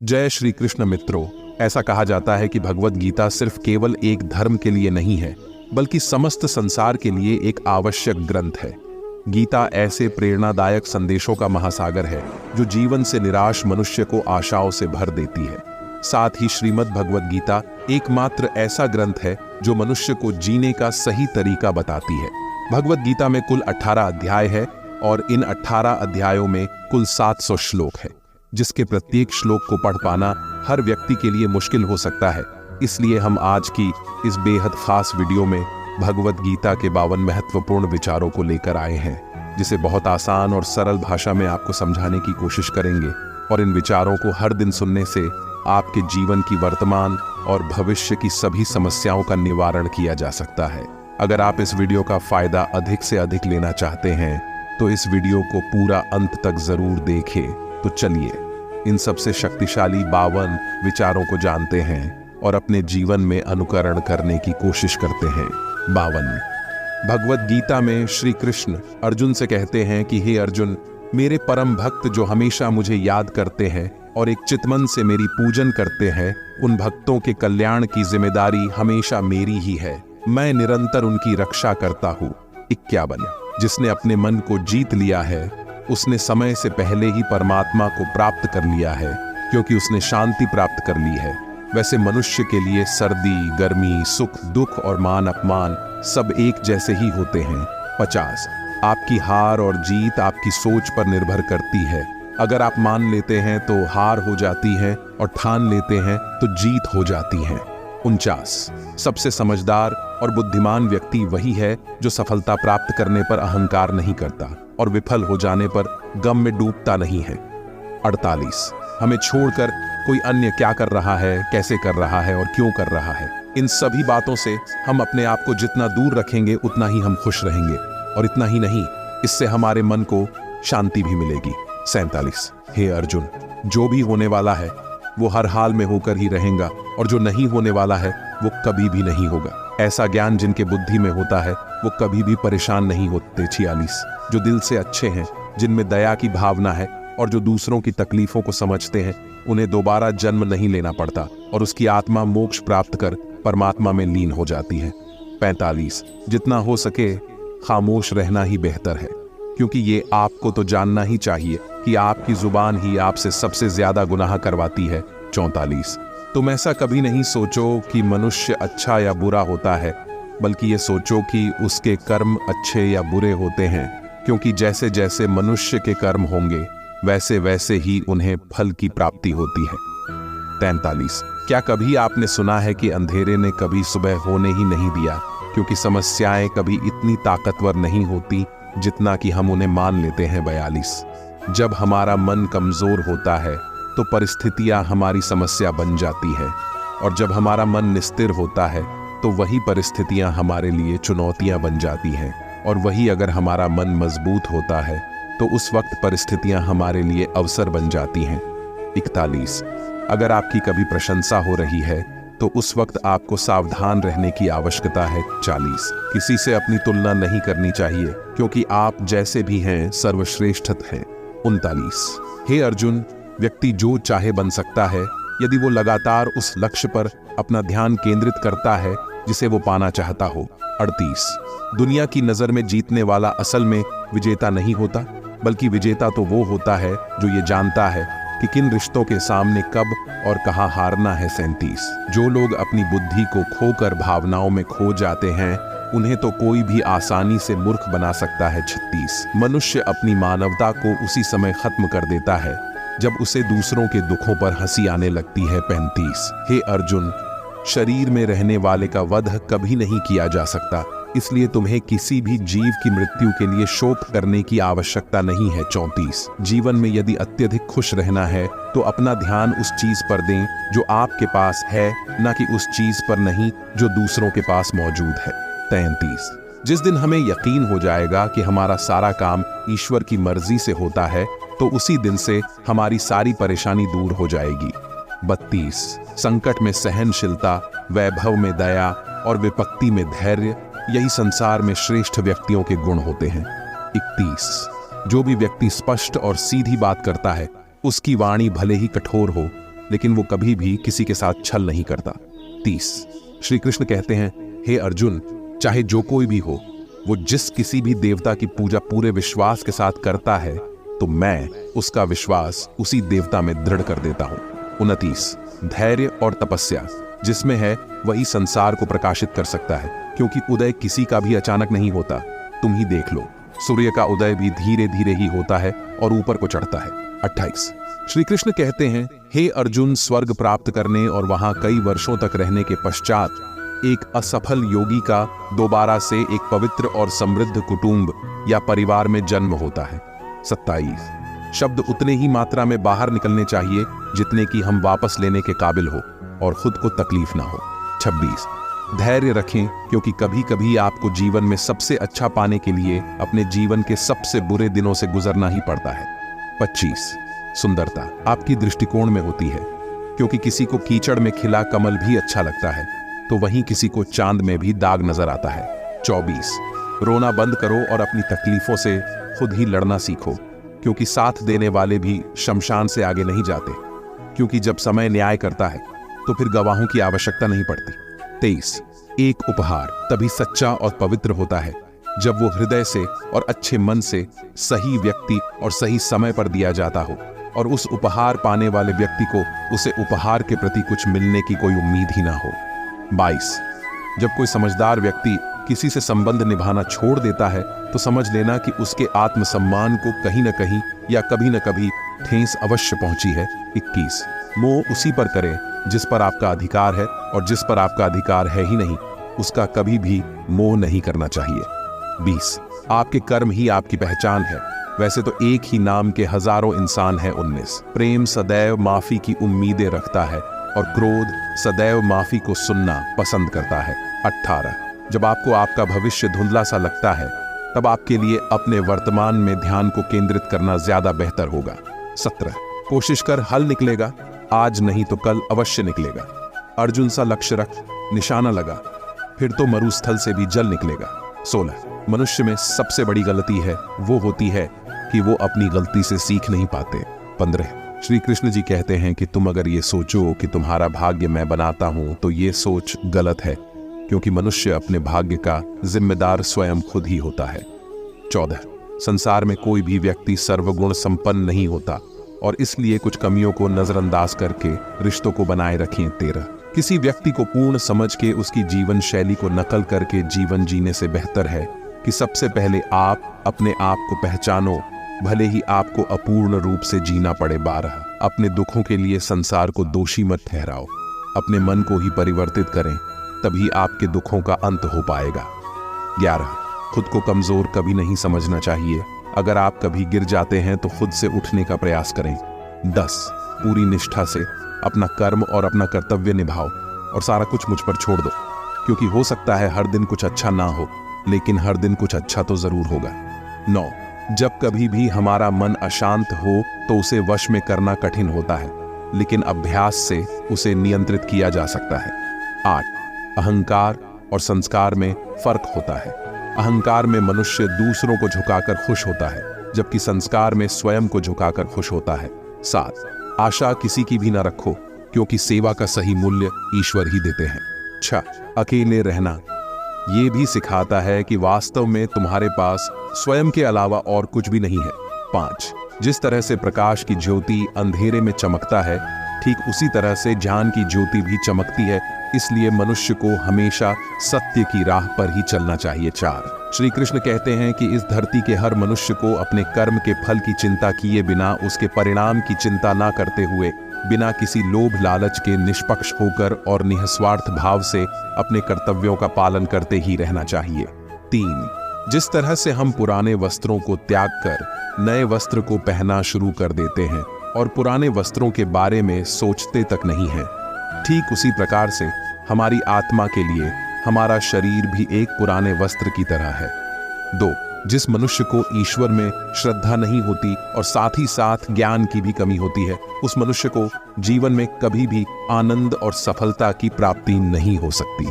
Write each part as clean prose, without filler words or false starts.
जय श्री कृष्ण मित्रों। ऐसा कहा जाता है कि भगवत गीता सिर्फ केवल एक धर्म के लिए नहीं है, बल्कि समस्त संसार के लिए एक आवश्यक ग्रंथ है। गीता ऐसे प्रेरणादायक संदेशों का महासागर है जो जीवन से निराश मनुष्य को आशाओं से भर देती है। साथ ही श्रीमद् भगवत गीता एकमात्र ऐसा ग्रंथ है जो मनुष्य को जीने का सही तरीका बताती है। भगवत गीता में कुल 18 अध्याय है और इन 18 अध्यायों में कुल 700 श्लोक है, जिसके प्रत्येक श्लोक को पढ़ पाना हर व्यक्ति के लिए मुश्किल हो सकता है। इसलिए हम आज की इस बेहद खास वीडियो में भगवत गीता के 52 महत्वपूर्ण विचारों को लेकर आए हैं, जिसे बहुत आसान और सरल भाषा में आपको समझाने की कोशिश करेंगे। और इन विचारों को हर दिन सुनने से आपके जीवन की वर्तमान और भविष्य की सभी समस्याओं का निवारण किया जा सकता है। अगर आप इस वीडियो का फायदा अधिक से अधिक लेना चाहते हैं तो इस वीडियो को पूरा अंत तक जरूर देखें। तो चलिए इन सबसे शक्तिशाली 52 विचारों को जानते हैं और अपने जीवन में अनुकरण करने की कोशिश करते हैं। 52। भगवत गीता में श्री कृष्ण अर्जुन से कहते हैं कि हे अर्जुन, मेरे परम भक्त जो हमेशा मुझे याद करते हैं और एक चितमन से मेरी पूजन करते हैं, उन भक्तों के कल्याण की जिम्मेदारी हमेशा मेरी ही है। मैं निरंतर उनकी रक्षा करता हूँ। 51। जिसने अपने मन को जीत लिया है उसने समय से पहले ही परमात्मा को प्राप्त कर लिया है, क्योंकि उसने शांति प्राप्त कर ली है। वैसे मनुष्य के लिए सर्दी, गर्मी, सुख, दुख और मान अपमान सब एक जैसे ही होते हैं। 50। आपकी हार और जीत आपकी सोच पर निर्भर करती है। अगर आप मान लेते हैं तो हार हो जाती है और ठान लेते हैं तो जीत हो जाती है। 49। सबसे समझदार और बुद्धिमान व्यक्ति वही है जो सफलता प्राप्त करने पर अहंकार नहीं करता और विफल हो जाने पर गम में डूबता नहीं है। 48। हमें छोड़कर कोई अन्य क्या कर रहा है, कैसे कर रहा है और क्यों कर रहा है, इन सभी बातों से हम अपने आप को जितना दूर रखेंगे उतना ही हम खुश रहेंगे। और इतना ही नहीं, इससे हमारे मन को शांति भी मिलेगी। 47। हे अर्जुन, जो भी होने वाला है वो हर हाल में होकर ही रहेगा और जो नहीं होने वाला है वो कभी भी नहीं होगा। ऐसा ज्ञान जिनके बुद्धि में होता है वो कभी भी परेशान नहीं होते। 46। जो दिल से अच्छे हैं, जिनमें दया की भावना है और जो दूसरों की तकलीफों को समझते हैं, उन्हें दोबारा जन्म नहीं लेना पड़ता और उसकी आत्मा मोक्ष प्राप्त कर परमात्मा में लीन हो जाती है। 45। जितना हो सके खामोश रहना ही बेहतर है, क्योंकि ये आपको तो जानना ही चाहिए कि आपकी जुबान ही आपसे सबसे ज्यादा गुनाह करवाती है। 44। तुम ऐसा कभी नहीं सोचो कि मनुष्य अच्छा या बुरा होता है, बल्कि ये सोचो कि उसके कर्म अच्छे या बुरे होते हैं, क्योंकि जैसे जैसे मनुष्य के कर्म होंगे वैसे वैसे ही उन्हें फल की प्राप्ति होती है। 43। क्या कभी आपने सुना है कि अंधेरे ने कभी सुबह होने ही नहीं दिया, क्योंकि समस्याएं कभी इतनी ताकतवर नहीं होती जितना कि हम उन्हें मान लेते हैं। 42। जब हमारा मन कमजोर होता है तो परिस्थितियां हमारी समस्या बन जाती है, और जब हमारा मन निस्थिर होता है तो वही परिस्थितियां हमारे लिए चुनौतियां बन जाती हैं, और वही अगर हमारा मन मजबूत होता है तो उस वक्त परिस्थितियां हमारे लिए अवसर बन जाती हैं। 41। अगर आपकी कभी प्रशंसा हो रही है तो उस वक्त आपको सावधान रहने की आवश्यकता है। 40। किसी से अपनी तुलना नहीं करनी चाहिए, क्योंकि आप जैसे भी हैं सर्वश्रेष्ठ हैं। 39। हे अर्जुन, व्यक्ति जो चाहे बन सकता है यदि वो लगातार उस लक्ष्य पर अपना ध्यान केंद्रित करता है जिसे वो पाना चाहता हो। 38। दुनिया की नजर में जीतने वाला असल में विजेता नहीं होता, बल्कि विजेता तो वो होता है जो ये जानता है कि किन रिश्तों के सामने कब और कहां हारना है। 37। जो लोग अपनी बुद्धि को खोकर भावनाओं में खो जाते हैं उन्हें तो कोई भी आसानी से मूर्ख बना सकता है। 36। मनुष्य अपनी मानवता को उसी समय खत्म कर देता है जब उसे दूसरों के दुखों पर हंसी आने लगती है। 35। हे अर्जुन, शरीर में रहने वाले का वध कभी नहीं किया जा सकता, इसलिए तुम्हें किसी भी जीव की मृत्यु के लिए शोक करने की आवश्यकता नहीं है। 34। जीवन में यदि अत्यधिक खुश रहना है तो अपना ध्यान उस चीज पर दें जो आपके पास है, न कि उस चीज पर नहीं जो दूसरों के पास मौजूद है। 33। जिस दिन हमें यकीन हो जाएगा कि हमारा सारा काम ईश्वर की मर्जी से होता है तो उसी दिन से हमारी सारी परेशानी दूर हो जाएगी। 32। संकट में सहनशीलता, वैभव में दया और विपत्ति में धैर्य, यही संसार में श्रेष्ठ व्यक्तियों के गुण होते हैं। 31। जो भी व्यक्ति स्पष्ट और सीधी बात करता है उसकी वाणी भले ही कठोर हो लेकिन वो कभी भी किसी के साथ छल नहीं करता। 30 श्री कृष्ण कहते हैं, हे अर्जुन, चाहे जो कोई भी हो, वो जिस किसी भी देवता की पूजा पूरे विश्वास के साथ करता है तो मैं उसका विश्वास उसी देवता में दृढ़ कर देता हूं। 29 धैर्य और तपस्या जिसमें है वही संसार को प्रकाशित कर सकता है, क्योंकि उदय किसी का भी अचानक नहीं होता। तुम ही देख लो, सूर्य का उदय भी धीरे धीरे ही होता है और ऊपर को चढ़ता है। 28 श्री कृष्ण कहते हैं, हे अर्जुन, स्वर्ग प्राप्त करने और वहां कई वर्षों तक रहने के पश्चात एक असफल योगी का दोबारा से एक पवित्र और समृद्ध कुटुंब या परिवार में जन्म होता है। 27 शब्द उतने ही मात्रा में बाहर निकलने चाहिए जितने कि हम वापस लेने के काबिल हो और खुद को तकलीफ ना हो। 26 धैर्य रखें, क्योंकि कभी कभी आपको जीवन में सबसे अच्छा पाने के लिए अपने जीवन के सबसे बुरे दिनों से गुजरना ही पड़ता है। 25 सुंदरता आपकी दृष्टिकोण में होती है, क्योंकि किसी को कीचड़ में खिला कमल भी अच्छा लगता है तो वहीं किसी को चांद में भी दाग नजर आता है। 24 रोना बंद करो और अपनी तकलीफों से खुद ही लड़ना सीखो, क्योंकि साथ देने वाले भी शमशान से आगे नहीं जाते, क्योंकि जब समय न्याय करता है तो फिर गवाहों की आवश्यकता नहीं पड़ती। 23 एक उपहार तभी सच्चा और पवित्र होता है जब वो हृदय से और अच्छे मन से सही व्यक्ति और सही समय पर दिया जाता हो और उस उपहार पाने वाले व्यक्ति को उसे उपहार के प्रति कुछ मिलने की कोई उम्मीद ही ना हो। 22 जब कोई समझदार व्यक्ति किसी से संबंध निभाना छोड़ देता है तो समझ लेना कि उसके आत्मसम्मान को कहीं न कहीं या कभी न कभी ठेस अवश्य पहुंची है। 21 मोह उसी पर करें जिस पर आपका अधिकार है, और जिस पर आपका अधिकार है ही नहीं उसका कभी भी मोह नहीं करना चाहिए। 20 आपके कर्म ही आपकी पहचान है, वैसे तो एक ही नाम के हजारों इंसान हैं। 19 प्रेम सदैव माफी की उम्मीदें रखता है और क्रोध सदैव माफी को सुनना पसंद करता है। 18 जब आपको आपका भविष्य धुंधला सा लगता है तब आपके लिए अपने वर्तमान में ध्यान को केंद्रित करना ज्यादा बेहतर होगा। 17 कोशिश कर, हल निकलेगा, आज नहीं तो कल अवश्य निकलेगा। अर्जुन सा लक्ष्य रख, निशाना लगा, फिर तो मरुस्थल से भी जल निकलेगा। 16 मनुष्य में सबसे बड़ी गलती है वो होती है कि वो अपनी गलती से सीख नहीं पाते। 15 श्री कृष्ण जी कहते हैं कि तुम अगर ये सोचो कि तुम्हारा भाग्य मैं बनाता हूं तो ये सोच गलत है, क्योंकि मनुष्य अपने भाग्य का जिम्मेदार स्वयं खुद ही होता है। 14 संसार में कोई भी व्यक्ति सर्वगुण संपन्न नहीं होता और इसलिए कुछ कमियों को नजरअंदाज करके रिश्तों को बनाए रखें। 13 किसी व्यक्ति को पूर्ण समझ के उसकी जीवन शैली को नकल करके जीवन जीने से बेहतर है कि सबसे पहले आप अपने आप को पहचानो, भले ही आपको अपूर्ण रूप से जीना पड़े। 12 अपने दुखों के लिए संसार को दोषी मत ठहराओ, अपने मन को ही परिवर्तित करें, तभी आपके दुखों का अंत हो पाएगा। 11 खुद को कमजोर कभी नहीं समझना चाहिए, अगर आप कभी गिर जाते हैं तो खुद से उठने का प्रयास करें। 10 पूरी निष्ठा से अपना कर्म और अपना कर्तव्य निभाओ और सारा कुछ मुझ पर छोड़ दो, क्योंकि हो सकता है हर दिन कुछ अच्छा ना हो, लेकिन हर दिन कुछ अच्छा तो जरूर होगा। 9 जब कभी भी हमारा मन अशांत हो तो उसे वश में करना कठिन होता है, लेकिन अभ्यास से उसे नियंत्रित किया जा सकता है। 8 अहंकार और संस्कार में फर्क होता है। अहंकार में मनुष्य दूसरों को झुकाकर खुश होता है, जबकि संस्कार में स्वयं को झुकाकर खुश होता है। 7 आशा किसी की भी न रखो, क्योंकि सेवा का सही मूल्य ईश्वर ही देते हैं। 6 अकेले रहना ये भी सिखाता है कि वास्तव में तुम्हारे पास स्वयं के अलावा और कुछ भी नहीं है। 5 जिस तरह से प्रकाश की ज्योति अंधेरे में चमकता है, ठीक उसी तरह से ज्ञान की ज्योति भी चमकती है, इसलिए मनुष्य को हमेशा सत्य की राह पर ही चलना चाहिए। 4 श्री कृष्ण कहते हैं कि इस धरती के हर मनुष्य को अपने कर्म के फल की चिंता किए बिना, उसके परिणाम की चिंता ना करते हुए, बिना किसी लोभ लालच के निष्पक्ष होकर और निस्वार्थ भाव से अपने कर्तव्यों का पालन करते ही रहना चाहिए। 3 जिस तरह से हम पुराने वस्त्रों को त्याग कर नए वस्त्र को पहनना शुरू कर देते हैं और पुराने वस्त्रों के बारे में सोचते तक नहीं है, ठीक उसी प्रकार से हमारी आत्मा के लिए हमारा शरीर भी एक पुराने वस्त्र की तरह है। 2 जिस मनुष्य को ईश्वर में श्रद्धा नहीं होती और साथ ही साथ ज्ञान की भी कमी होती है, उस मनुष्य को जीवन में कभी भी आनंद और सफलता की प्राप्ति नहीं हो सकती।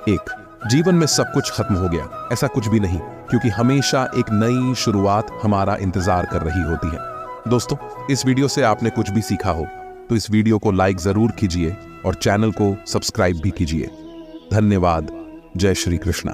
1 जीवन में सब कुछ खत्म हो गया, ऐसा कुछ भी नहीं, क्योंकि हमेशा एक नई शुरुआत हमारा इंतजार कर रही होती है। दोस्तों, इस वीडियो से आपने कुछ भी सीखा हो तो इस वीडियो को लाइक जरूर कीजिए और चैनल को सब्सक्राइब भी कीजिए। धन्यवाद। जय श्री कृष्ण।